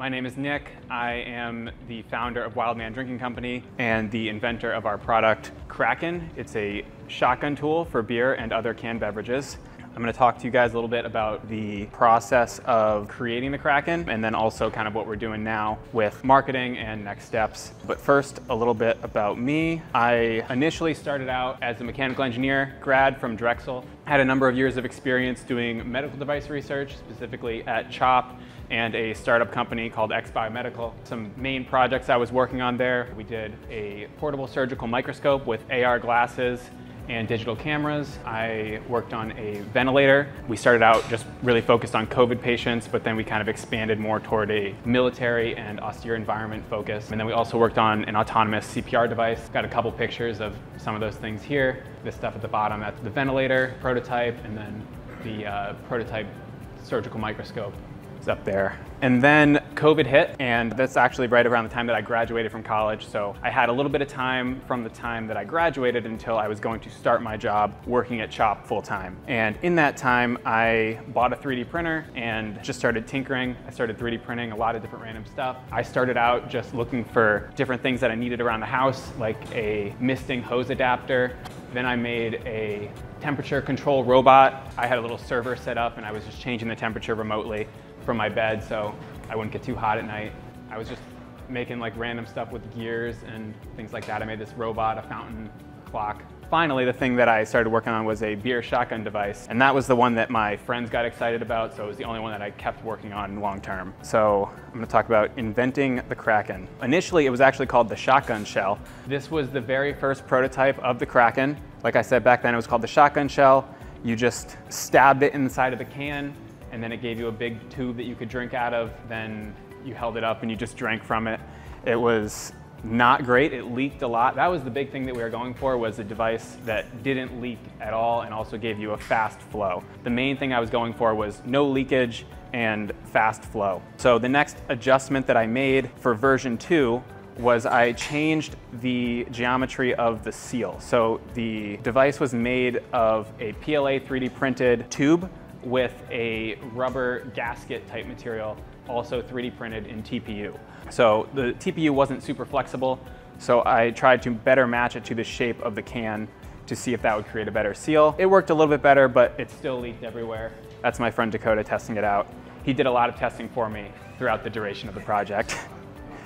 My name is Nick. I am the founder of Wildman Drinking Company and the inventor of our product, Krak'in. It's a shotgun tool for beer and other canned beverages. I'm going to talk to you guys a little bit about the process of creating the Krak'in and then also kind of what we're doing now with marketing and next steps. But first, a little bit about me. I initially started out as a mechanical engineer grad from Drexel. I had a number of years of experience doing medical device research, specifically at CHOP and a startup company called X Biomedical. Some main projects I was working on there, we did a portable surgical microscope with AR glasses and digital cameras. I worked on a ventilator. We started out just really focused on COVID patients, but then we kind of expanded more toward a military and austere environment focus. And then we also worked on an autonomous CPR device. Got a couple pictures of some of those things here. This stuff at the bottom, that's the ventilator prototype, and then the prototype surgical microscope is up there. And then COVID hit, and that's actually right around the time that I graduated from college. So I had a little bit of time from the time that I graduated until I was going to start my job working at CHOP full time. And in that time, I bought a 3D printer and just started tinkering. I started 3D printing a lot of different random stuff. I started out just looking for different things that I needed around the house, like a misting hose adapter. Then I made a temperature control robot. I had a little server set up and I was just changing the temperature remotely from my bed so I wouldn't get too hot at night. I was just making like random stuff with gears and things like that. I made this robot, a fountain clock. Finally, the thing that I started working on was a beer shotgun device, and that was the one that my friends got excited about, so it was the only one that I kept working on long term. So I'm going to talk about inventing the Krak'in. Initially, it was actually called the shotgun shell. This was the very first prototype of the Krak'in. Like I said, back then it was called the shotgun shell. You just stabbed it inside of the can, and then it gave you a big tube that you could drink out of. Then you held it up and you just drank from it. It was not great, it leaked a lot. That was the big thing that we were going for, was a device that didn't leak at all and also gave you a fast flow. The main thing I was going for was no leakage and fast flow. So the next adjustment that I made for version 2 was I changed the geometry of the seal. So the device was made of a PLA 3D printed tube with a rubber gasket type material, also 3D printed in TPU. So the TPU wasn't super flexible, so I tried to better match it to the shape of the can to see if that would create a better seal. It worked a little bit better, but it still leaked everywhere. That's my friend Dakota testing it out. He did a lot of testing for me throughout the duration of the project.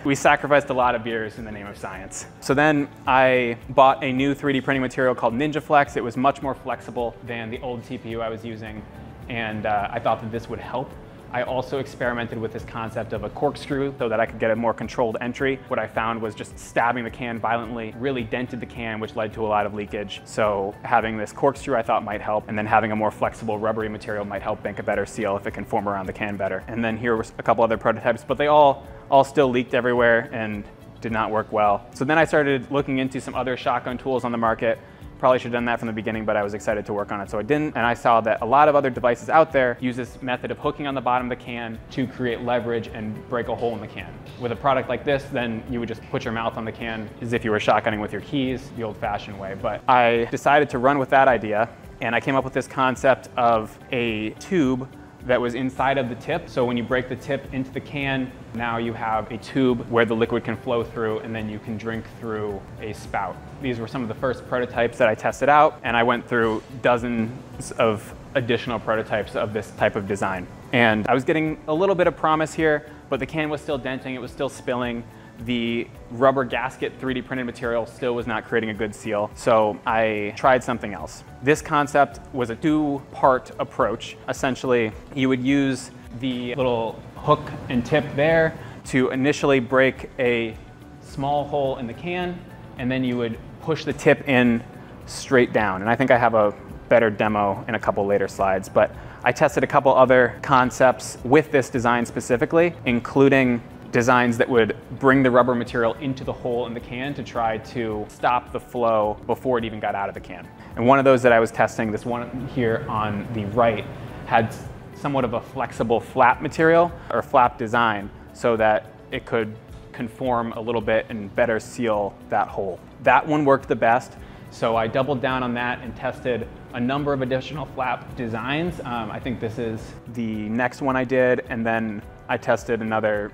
We sacrificed a lot of beers in the name of science. So then I bought a new 3D printing material called NinjaFlex. It was much more flexible than the old TPU I was using, and I thought that this would help. I also experimented with this concept of a corkscrew so that I could get a more controlled entry. What I found was just stabbing the can violently really dented the can, which led to a lot of leakage. So having this corkscrew I thought might help, and then having a more flexible rubbery material might help make a better seal if it can form around the can better. And then here was a couple other prototypes, but they all still leaked everywhere and did not work well. So then I started looking into some other shotgun tools on the market. Probably should have done that from the beginning, but I was excited to work on it, so I didn't. And I saw that a lot of other devices out there use this method of hooking on the bottom of the can to create leverage and break a hole in the can. With a product like this, then you would just put your mouth on the can as if you were shotgunning with your keys, the old-fashioned way. But I decided to run with that idea, and I came up with this concept of a tube that was inside of the tip. So when you break the tip into the can, now you have a tube where the liquid can flow through, and then you can drink through a spout. These were some of the first prototypes that I tested out, and I went through dozens of additional prototypes of this type of design. And I was getting a little bit of promise here, but the can was still denting, it was still spilling. The rubber gasket 3D printed material still was not creating a good seal, so I tried something else. This concept was a two-part approach. Essentially, you would use the little hook and tip there to initially break a small hole in the can, and then you would push the tip in straight down. And I think I have a better demo in a couple later slides, but I tested a couple other concepts with this design specifically, including designs that would bring the rubber material into the hole in the can to try to stop the flow before it even got out of the can. And one of those that I was testing, this one here on the right, had somewhat of a flexible flap material or flap design so that it could conform a little bit and better seal that hole. That one worked the best, so I doubled down on that and tested a number of additional flap designs. I think this is the next one I did, and then I tested another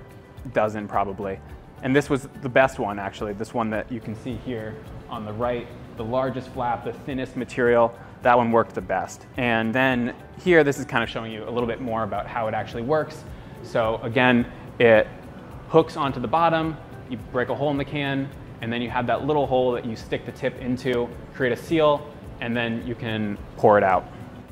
dozen probably. And this was the best one actually, this one that you can see here on the right, the largest flap, the thinnest material, that one worked the best. And then here, this is kind of showing you a little bit more about how it actually works. So again, it hooks onto the bottom, you break a hole in the can, and then you have that little hole that you stick the tip into, create a seal, and then you can pour it out.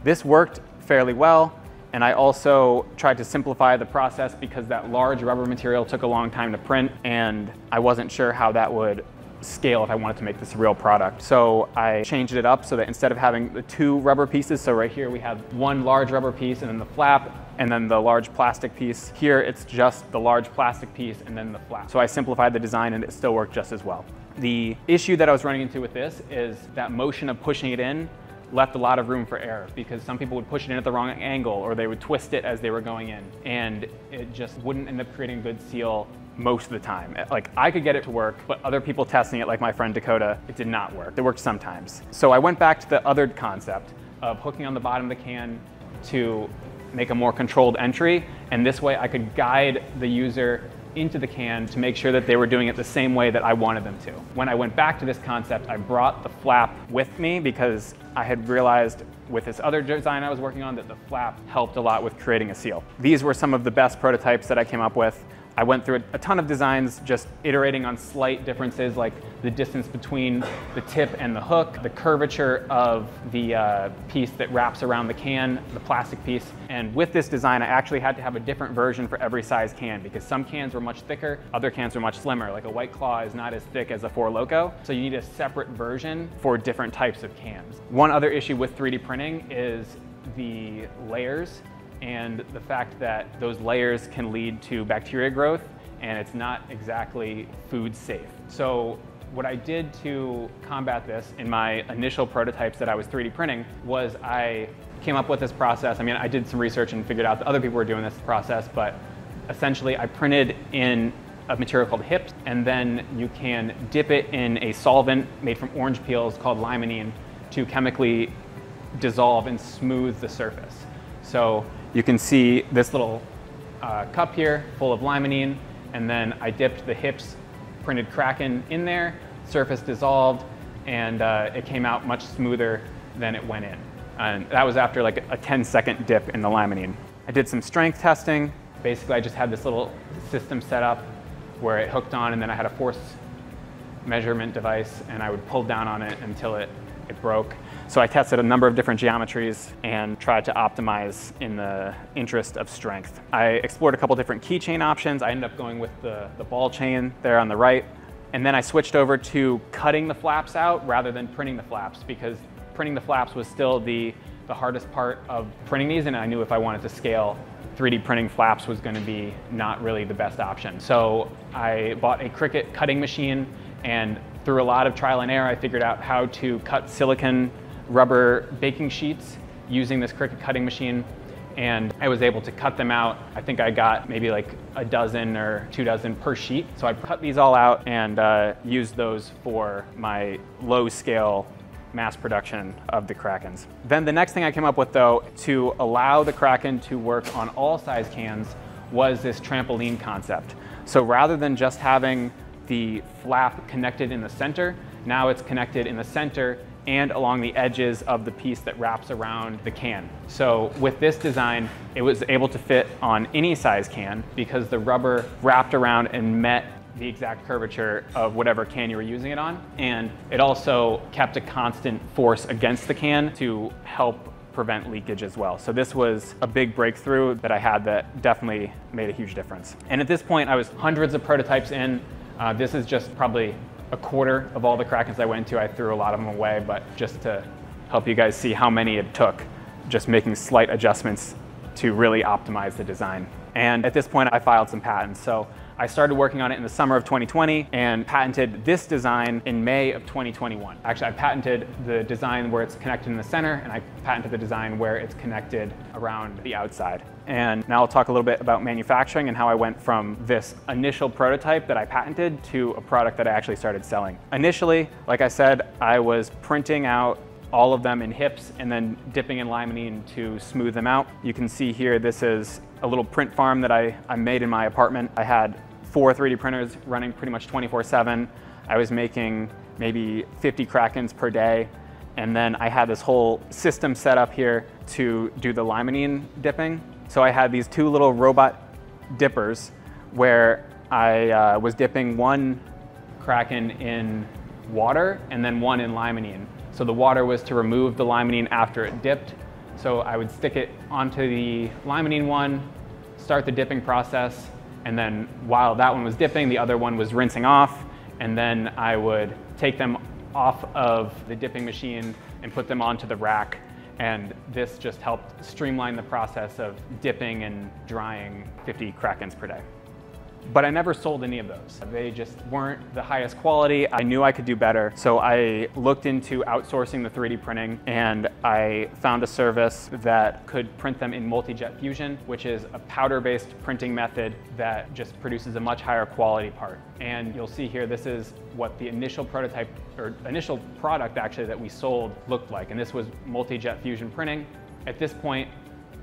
This worked fairly well, and I also tried to simplify the process because that large rubber material took a long time to print, and I wasn't sure how that would scale if I wanted to make this a real product. So I changed it up so that instead of having the two rubber pieces, so right here we have one large rubber piece and then the flap, and then the large plastic piece. Here it's just the large plastic piece and then the flap. So I simplified the design and it still worked just as well. The issue that I was running into with this is that motion of pushing it in left a lot of room for error because some people would push it in at the wrong angle or they would twist it as they were going in, and it just wouldn't end up creating a good seal most of the time. Like, I could get it to work, but other people testing it, like my friend Dakota, it did not work. It worked sometimes. So I went back to the other concept of hooking on the bottom of the can to make a more controlled entry, and this way I could guide the user into the can to make sure that they were doing it the same way that I wanted them to. When I went back to this concept, I brought the flap with me because I had realized with this other design I was working on that the flap helped a lot with creating a seal. These were some of the best prototypes that I came up with. I went through a ton of designs, just iterating on slight differences like the distance between the tip and the hook, the curvature of the piece that wraps around the can, the plastic piece. And with this design, I actually had to have a different version for every size can because some cans were much thicker, other cans were much slimmer. Like a White Claw is not as thick as a Four Loko, so you need a separate version for different types of cans. One other issue with 3D printing is the layers, and the fact that those layers can lead to bacteria growth, and it's not exactly food safe. So what I did to combat this in my initial prototypes that I was 3D printing was I came up with this process. I mean, I did some research and figured out that other people were doing this process, but essentially I printed in a material called HIPS, and then you can dip it in a solvent made from orange peels called limonene to chemically dissolve and smooth the surface. So you can see this little cup here full of limonene, and then I dipped the HIPS printed Krak'in in there, surface dissolved, and it came out much smoother than it went in. And that was after like a 10-second dip in the limonene. I did some strength testing. Basically, I just had this little system set up where it hooked on, and then I had a force measurement device, and I would pull down on it until it broke. So I tested a number of different geometries and tried to optimize in the interest of strength. I explored a couple different keychain options. I ended up going with the ball chain there on the right. And then I switched over to cutting the flaps out rather than printing the flaps, because printing the flaps was still the hardest part of printing these, and I knew if I wanted to scale, 3D printing flaps was going to be not really the best option. So I bought a Krak'in cutting machine, and through a lot of trial and error, I figured out how to cut silicone rubber baking sheets using this Krak'in cutting machine, and I was able to cut them out. I think I got maybe like a dozen or 2 dozen per sheet. So I cut these all out and used those for my low scale mass production of the Krak'ins. Then the next thing I came up with, though, to allow the Krak'in to work on all size cans was this trampoline concept. So rather than just having the flap connected in the center, now it's connected in the center and along the edges of the piece that wraps around the can. So with this design, it was able to fit on any size can because the rubber wrapped around and met the exact curvature of whatever can you were using it on. And it also kept a constant force against the can to help prevent leakage as well. So this was a big breakthrough that I had that definitely made a huge difference. And at this point, I was hundreds of prototypes in. This is just probably a quarter of all the Krak'ins I went to. I threw a lot of them away, but just to help you guys see how many it took, just making slight adjustments to really optimize the design. And at this point, I filed some patents. So I started working on it in the summer of 2020 and patented this design in May of 2021. Actually, I patented the design where it's connected in the center, and I patented the design where it's connected around the outside. And now I'll talk a little bit about manufacturing and how I went from this initial prototype that I patented to a product that I actually started selling. Initially, like I said, I was printing out all of them in HIPS and then dipping in limonene to smooth them out. You can see here, this is a little print farm that I made in my apartment. I had 4 3D printers running pretty much 24/7. I was making maybe 50 Krak'ins per day. And then I had this whole system set up here to do the limonene dipping. So I had these 2 little robot dippers where I was dipping one Krak'in in water and then one in limonene. So the water was to remove the limonene after it dipped. So I would stick it onto the limonene one, start the dipping process, and then while that one was dipping, the other one was rinsing off, and then I would take them off of the dipping machine and put them onto the rack. And this just helped streamline the process of dipping and drying 50 Krak'ins per day. But I never sold any of those. They just weren't the highest quality. I knew I could do better. So I looked into outsourcing the 3D printing, and I found a service that could print them in multi-jet fusion, which is a powder-based printing method that just produces a much higher quality part. And you'll see here, this is what the initial prototype, or initial product actually that we sold looked like. And this was multi-jet fusion printing. At this point,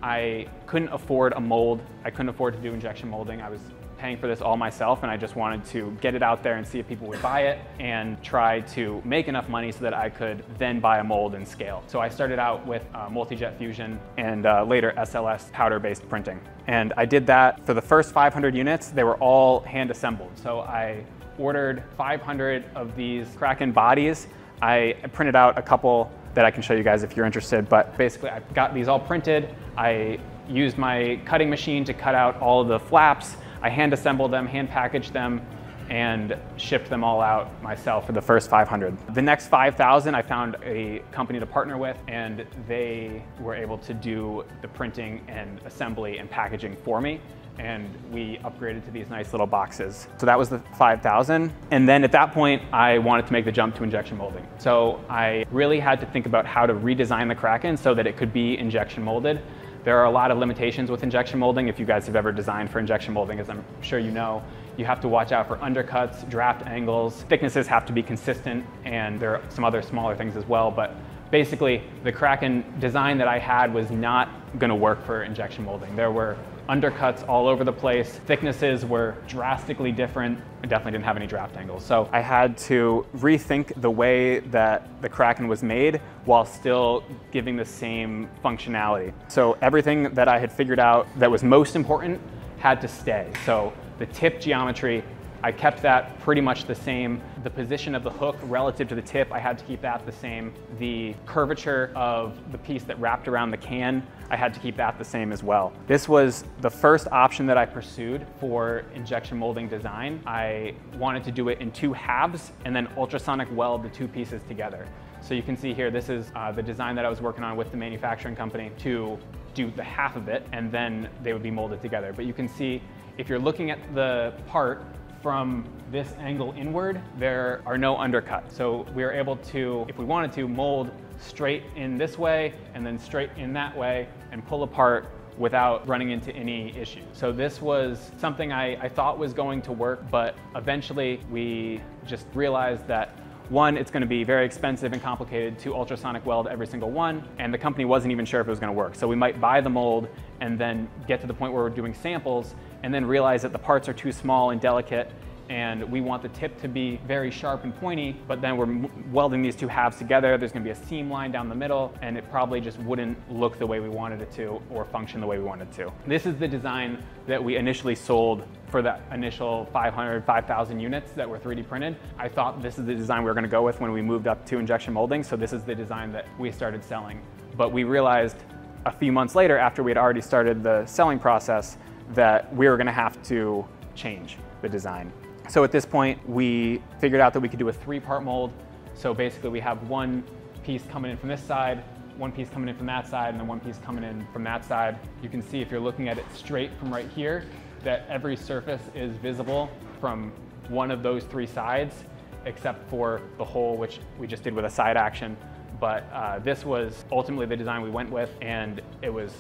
I couldn't afford a mold. I couldn't afford to do injection molding. I was paying for this all myself, and I just wanted to get it out there and see if people would buy it and try to make enough money so that I could then buy a mold and scale. So I started out with multi-jet fusion and later SLS powder-based printing. And I did that for the first 500 units. They were all hand assembled. So I ordered 500 of these Krak'in bodies. I printed out a couple that I can show you guys if you're interested, but basically I got these all printed. I used my cutting machine to cut out all of the flaps. I hand assembled them, hand packaged them, and shipped them all out myself for the first 500. The next 5,000 I found a company to partner with, and they were able to do the printing and assembly and packaging for me. And we upgraded to these nice little boxes. So that was the 5,000. And then at that point, I wanted to make the jump to injection molding. So I really had to think about how to redesign the Krak'in so that it could be injection molded. There are a lot of limitations with injection molding. If you guys have ever designed for injection molding, as I'm sure you know, you have to watch out for undercuts, draft angles, thicknesses have to be consistent, and there are some other smaller things as well. But basically, the Krak'in design that I had was not gonna work for injection molding. There were undercuts all over the place. Thicknesses were drastically different. I definitely didn't have any draft angles. So I had to rethink the way that the Krak'in was made while still giving the same functionality. So everything that I had figured out that was most important had to stay. So the tip geometry, I kept that pretty much the same. The position of the hook relative to the tip, I had to keep that the same. The curvature of the piece that wrapped around the can, I had to keep that the same as well. This was the first option that I pursued for injection molding design. I wanted to do it in 2 halves and then ultrasonic weld the 2 pieces together. So you can see here, this is the design that I was working on with the manufacturing company to do the half of it, and then they would be molded together. But you can see, if you're looking at the part from this angle inward, there are no undercuts. So we were able to, if we wanted to, mold straight in this way and then straight in that way and pull apart without running into any issues. So this was something I thought was going to work, but eventually we just realized that, one, it's going to be very expensive and complicated to ultrasonic weld every single one, and the company wasn't even sure if it was going to work. So we might buy the mold and then get to the point where we're doing samples and then realize that the parts are too small and delicate, and we want the tip to be very sharp and pointy, but then we're welding these 2 halves together. There's going to be a seam line down the middle, and it probably just wouldn't look the way we wanted it to or function the way we wanted it to. This is the design that we initially sold for that initial 5,000 units that were 3D printed. I thought this is the design we were going to go with when we moved up to injection molding, so this is the design that we started selling. But we realized a few months later, after we had already started the selling process, that we were going to have to change the design. So at this point, we figured out that we could do a 3-part mold. So basically we have 1 piece coming in from this side, 1 piece coming in from that side, and then 1 piece coming in from that side. You can see if you're looking at it straight from right here, that every surface is visible from one of those 3 sides, except for the hole, which we just did with a side action. But this was ultimately the design we went with, and it was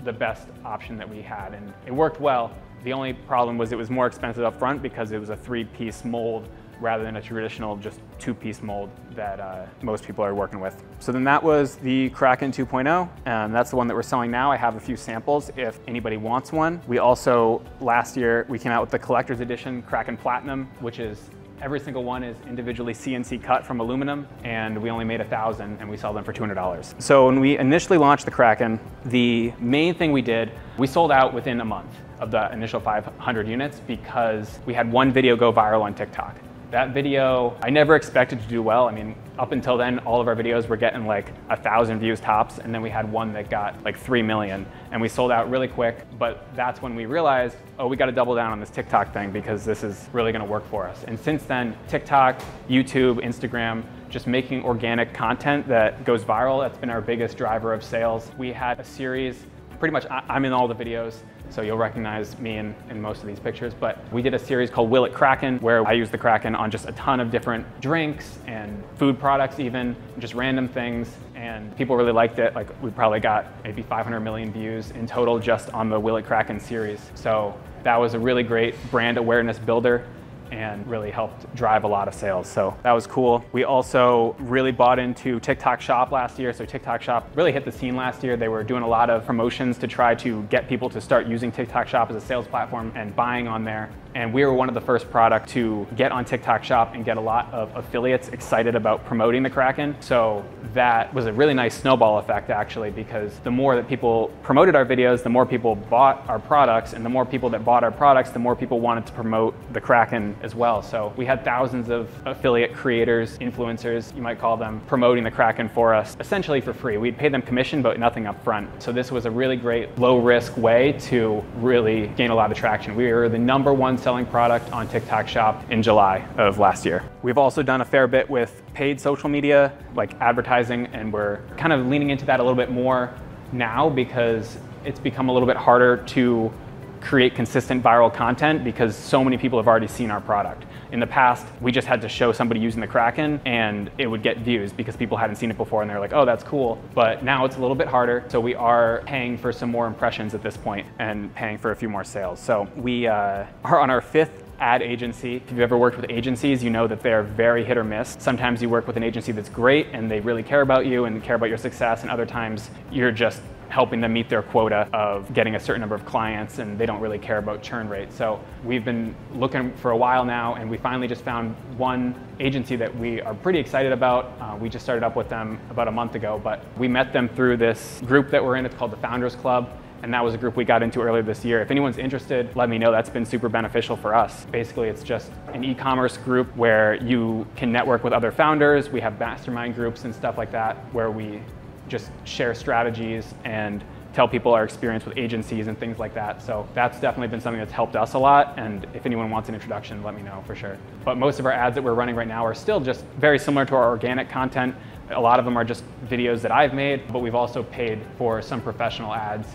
the best option that we had, and it worked well. The only problem was it was more expensive up front because it was a 3-piece mold rather than a traditional just two-piece mold that most people are working with. So then that was the Krak'in 2.0, and that's the one that we're selling now. I have a few samples if anybody wants one. We also, last year, we came out with the collector's edition Krak'in Platinum, which is every single one is individually CNC cut from aluminum, and we only made 1,000 and we sell them for $200. So when we initially launched the Krak'in, the main thing we did, we sold out within a month of the initial 500 units because we had one video go viral on TikTok. That video, I never expected to do well. I mean, up until then, all of our videos were getting like 1,000 views tops, and then we had one that got like 3 million, and we sold out really quick. But that's when we realized, oh, we got to double down on this TikTok thing because this is really going to work for us. And since then, TikTok, YouTube, Instagram, just making organic content that goes viral, that's been our biggest driver of sales. We had a series, pretty much I'm in all the videos, so you'll recognize me in most of these pictures, but we did a series called Will It Krak'in, where I used the Krak'in on just a ton of different drinks and food products even, just random things, and people really liked it. Like, we probably got maybe 500 million views in total just on the Will It Krak'in series. So that was a really great brand awareness builder and really helped drive a lot of sales. So that was cool. We also really bought into TikTok Shop last year. So TikTok Shop really hit the scene last year. They were doing a lot of promotions to try to get people to start using TikTok Shop as a sales platform and buying on there. And we were one of the first products to get on TikTok Shop and get a lot of affiliates excited about promoting the Krak'in. So that was a really nice snowball effect, actually, because the more that people promoted our videos, the more people bought our products, and the more people that bought our products, the more people wanted to promote the Krak'in as well. So we had thousands of affiliate creators, influencers, you might call them, promoting the Krak'in for us, essentially for free. We'd pay them commission, but nothing up front. So this was a really great low-risk way to really gain a lot of traction. We were the #1 selling product on TikTok Shop in July of last year. We've also done a fair bit with paid social media, like advertising, and we're kind of leaning into that a little bit more now because it's become a little bit harder to create consistent viral content because so many people have already seen our product. In the past, we just had to show somebody using the Krak'in and it would get views because people hadn't seen it before and they're like, oh, that's cool. But now it's a little bit harder. So we are paying for some more impressions at this point and paying for a few more sales. So we are on our 5th ad agency. If you've ever worked with agencies, you know that they're very hit or miss. Sometimes you work with an agency that's great and they really care about you and care about your success, and other times you're just helping them meet their quota of getting a certain number of clients and they don't really care about churn rate. So we've been looking for a while now, and we finally just found one agency that we are pretty excited about. We just started up with them about a month ago, but we met them through this group that we're in. It's called the Founders Club. And that was a group we got into earlier this year. If anyone's interested, let me know. That's been super beneficial for us. Basically, it's just an e-commerce group where you can network with other founders. We have mastermind groups and stuff like that where we just share strategies and tell people our experience with agencies and things like that. So that's definitely been something that's helped us a lot. And if anyone wants an introduction, let me know for sure. But most of our ads that we're running right now are still just very similar to our organic content. A lot of them are just videos that I've made, but we've also paid for some professional ads.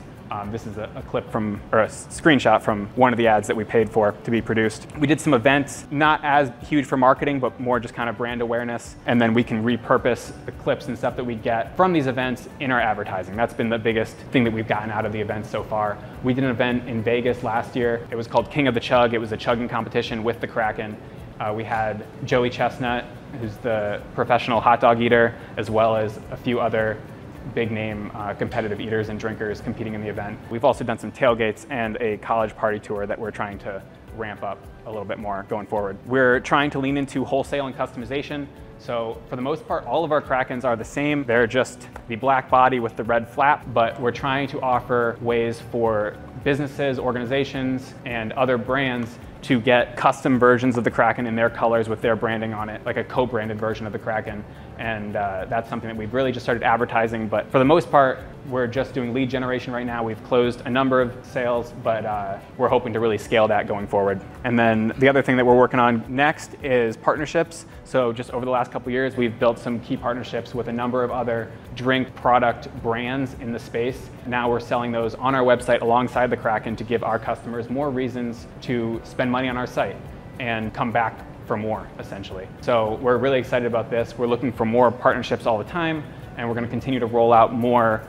This is a clip from, or a screenshot from one of the ads that we paid for to be produced. We did some events, not as huge for marketing, but more just kind of brand awareness. And then we can repurpose the clips and stuff that we get from these events in our advertising. That's been the biggest thing that we've gotten out of the events so far. We did an event in Vegas last year. It was called King of the Chug. It was a chugging competition with the Krak'in. We had Joey Chestnut, who's the professional hot dog eater, as well as a few other big name competitive eaters and drinkers competing in the event. We've also done some tailgates and a college party tour that we're trying to ramp up a little bit more going forward. We're trying to lean into wholesale and customization. So for the most part, all of our Krak'ins are the same. They're just the black body with the red flap, but we're trying to offer ways for businesses, organizations, and other brands to get custom versions of the Krak'in in their colors with their branding on it, like a co-branded version of the Krak'in. And that's something that we've really just started advertising. But for the most part, we're just doing lead generation right now. We've closed a number of sales, but we're hoping to really scale that going forward. And then the other thing that we're working on next is partnerships. So just over the last couple of years, we've built some key partnerships with a number of other drink product brands in the space. Now we're selling those on our website alongside the Krak'in to give our customers more reasons to spend money on our site and come back for more, essentially. So we're really excited about this. We're looking for more partnerships all the time, and we're going to continue to roll out more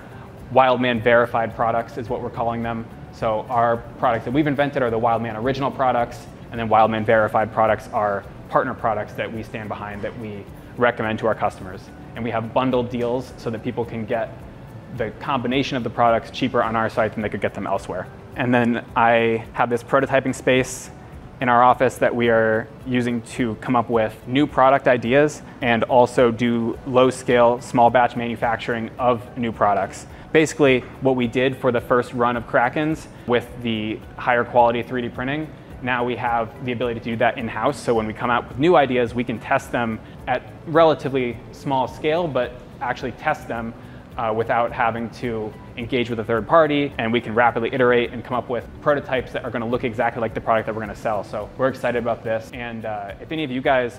Wildman verified products is what we're calling them. So our products that we've invented are the Wildman original products, and then Wildman verified products are partner products that we stand behind that we recommend to our customers. And we have bundled deals so that people can get the combination of the products cheaper on our site than they could get them elsewhere. And then I have this prototyping space in our office that we are using to come up with new product ideas and also do low-scale, small batch manufacturing of new products. Basically, what we did for the first run of Krak'ins with the higher quality 3D printing, now we have the ability to do that in-house. So when we come out with new ideas, we can test them at relatively small scale, but actually test them without having to engage with a third party, and we can rapidly iterate and come up with prototypes that are going to look exactly like the product that we're going to sell. So we're excited about this. And if any of you guys,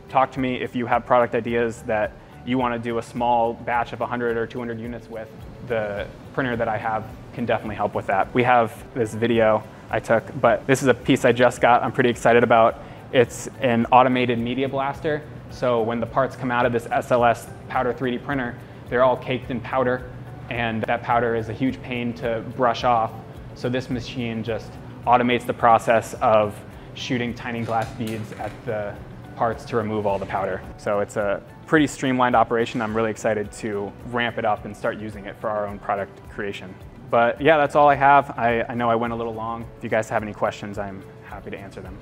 talk to me if you have product ideas that you want to do a small batch of 100 or 200 units with. The printer that I have can definitely help with that. We have this video I took, but this is a piece I just got I'm pretty excited about. It's an automated media blaster. So when the parts come out of this SLS powder 3D printer, they're all caked in powder, and that powder is a huge pain to brush off. So this machine just automates the process of shooting tiny glass beads at the parts to remove all the powder. So it's a pretty streamlined operation. I'm really excited to ramp it up and start using it for our own product creation. But yeah, that's all I have. I know I went a little long. If you guys have any questions, I'm happy to answer them.